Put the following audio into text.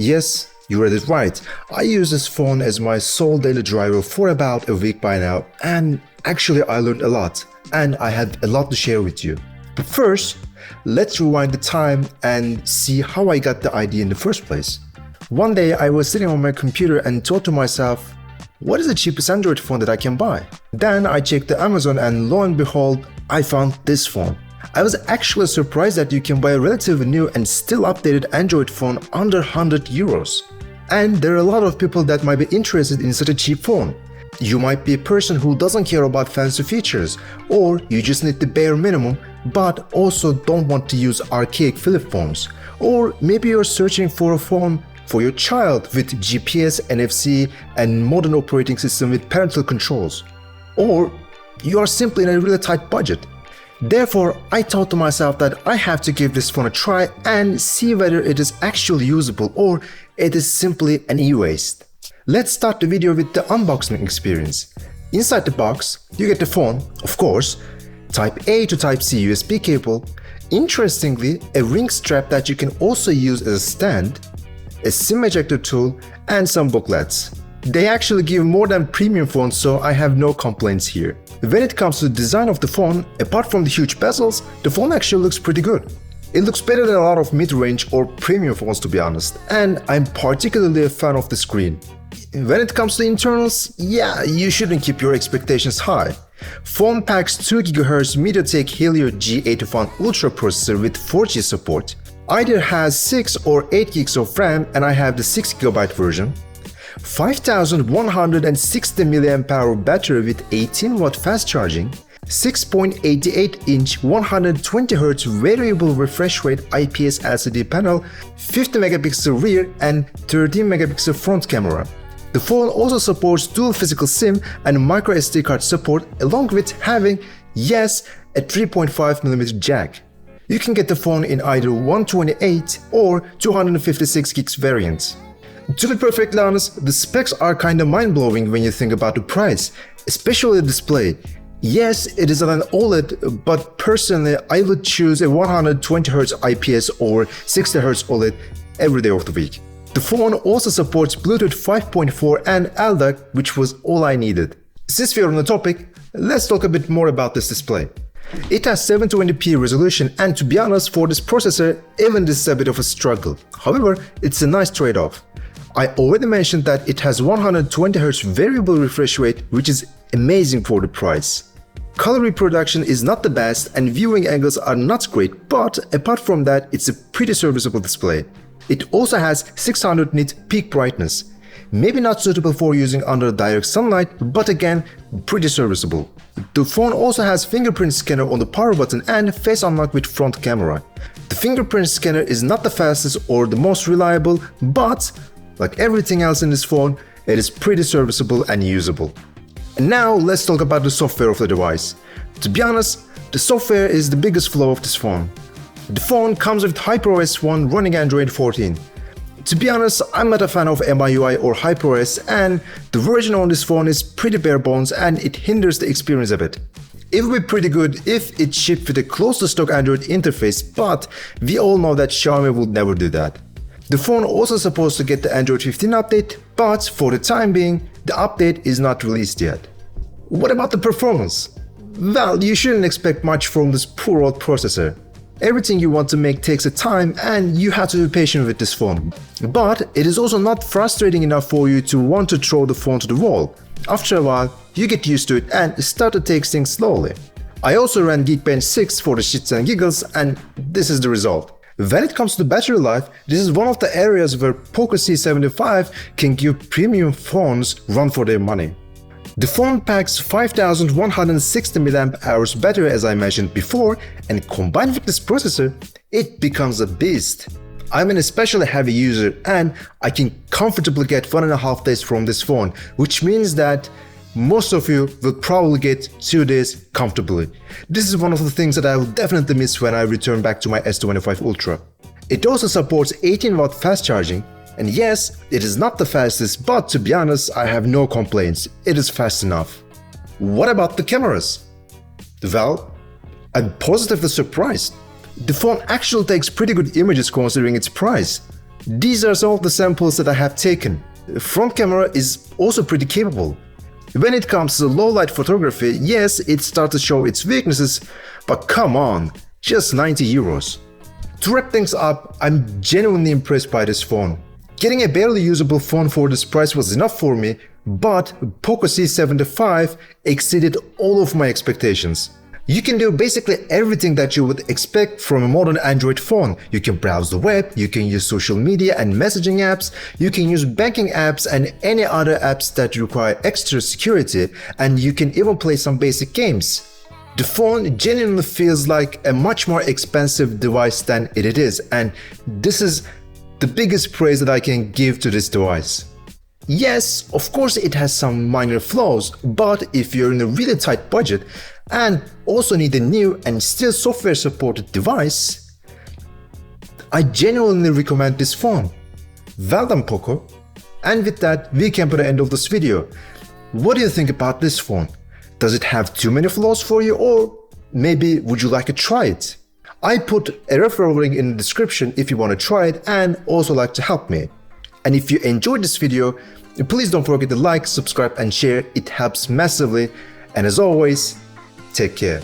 Yes, you read it right. I use this phone as my sole daily driver for about a week by now, and actually I learned a lot, and I had a lot to share with you. But first, let's rewind the time and see how I got the idea in the first place. One day I was sitting on my computer and thought to myself, what is the cheapest Android phone that I can buy? Then I checked the Amazon and lo and behold, I found this phone. I was actually surprised that you can buy a relatively new and still updated Android phone under 100 euros. And there are a lot of people that might be interested in such a cheap phone. You might be a person who doesn't care about fancy features, or you just need the bare minimum but also don't want to use archaic flip phones. Or maybe you're searching for a phone for your child with GPS, NFC and modern operating system with parental controls. Or you are simply in a really tight budget. Therefore, I thought to myself that I have to give this phone a try and see whether it is actually usable or it is simply an e-waste. Let's start the video with the unboxing experience. Inside the box, you get the phone, of course, Type A to Type C USB cable, interestingly, a ring strap that you can also use as a stand, a SIM ejector tool, and some booklets. They actually give more than premium phones, so I have no complaints here. When it comes to the design of the phone, apart from the huge bezels, the phone actually looks pretty good. It looks better than a lot of mid-range or premium phones, to be honest, and I'm particularly a fan of the screen. When it comes to internals, yeah, you shouldn't keep your expectations high. Phone packs 2 GHz MediaTek Helio G81 Ultra processor with 4G support. Either has 6 or 8 gigs of RAM and I have the 6 GB version. 5160 mAh battery with 18 watt fast charging. 6.88 inch 120Hz variable refresh rate IPS LCD panel, 50 megapixel rear and 13 megapixel front camera. The phone also supports dual physical SIM and micro SD card support, along with having, yes, a 3.5mm jack. You can get the phone in either 128 or 256 gigs variants. To be perfectly honest, the specs are kinda mind-blowing when you think about the price, especially the display. Yes, it is an OLED, but personally I would choose a 120Hz IPS or 60Hz OLED every day of the week. The phone also supports Bluetooth 5.4 and LDAC, which was all I needed. Since we are on the topic, let's talk a bit more about this display. It has 720p resolution and to be honest, for this processor, even this is a bit of a struggle. However, it's a nice trade-off. I already mentioned that it has 120Hz variable refresh rate, which is amazing for the price. Color reproduction is not the best and viewing angles are not great, but apart from that, it's a pretty serviceable display. It also has 600 nit peak brightness. Maybe not suitable for using under direct sunlight, but again, pretty serviceable. The phone also has fingerprint scanner on the power button and face unlock with front camera. The fingerprint scanner is not the fastest or the most reliable, but like everything else in this phone, it is pretty serviceable and usable. And now let's talk about the software of the device. To be honest, the software is the biggest flaw of this phone. The phone comes with HyperOS 1 running Android 14. To be honest, I'm not a fan of MIUI or HyperOS and the version on this phone is pretty bare bones and it hinders the experience a bit. It would be pretty good if it shipped with a close to stock Android interface, but we all know that Xiaomi would never do that. The phone also supposed to get the Android 15 update, but for the time being, the update is not released yet. What about the performance? Well, you shouldn't expect much from this poor old processor. Everything you want to make takes a time and you have to be patient with this phone. But it is also not frustrating enough for you to want to throw the phone to the wall. After a while, you get used to it and start to take things slowly. I also ran Geekbench 6 for the shits and giggles and this is the result. When it comes to battery life, this is one of the areas where Poco C75 can give premium phones run for their money. The phone packs 5160 mAh battery as I mentioned before, and combined with this processor, it becomes a beast. I'm an especially heavy user and I can comfortably get 1.5 days from this phone, which means that most of you will probably get 2 days comfortably. This is one of the things that I will definitely miss when I return back to my S25 Ultra. It also supports 18 watt fast charging. And yes, it is not the fastest, but to be honest, I have no complaints. It is fast enough. What about the cameras? Well, I'm positively surprised. The phone actually takes pretty good images considering its price. These are some of the samples that I have taken. The front camera is also pretty capable. When it comes to low light photography, yes, it starts to show its weaknesses, but come on, just 90 euros. To wrap things up, I'm genuinely impressed by this phone. Getting a barely usable phone for this price was enough for me, but Poco C75 exceeded all of my expectations. You can do basically everything that you would expect from a modern Android phone. You can browse the web, you can use social media and messaging apps, you can use banking apps and any other apps that require extra security, and you can even play some basic games. The phone genuinely feels like a much more expensive device than it is, and this is the biggest praise that I can give to this device. Yes, of course it has some minor flaws, but if you're in a really tight budget and also need a new and still software supported device, I genuinely recommend this phone. Well done, Poco. And with that, we came to the end of this video. What do you think about this phone? Does it have too many flaws for you, or maybe would you like to try it? I put a referral link in the description if you want to try it and also like to help me. And if you enjoyed this video, please don't forget to like, subscribe and share, it helps massively. And as always, take care.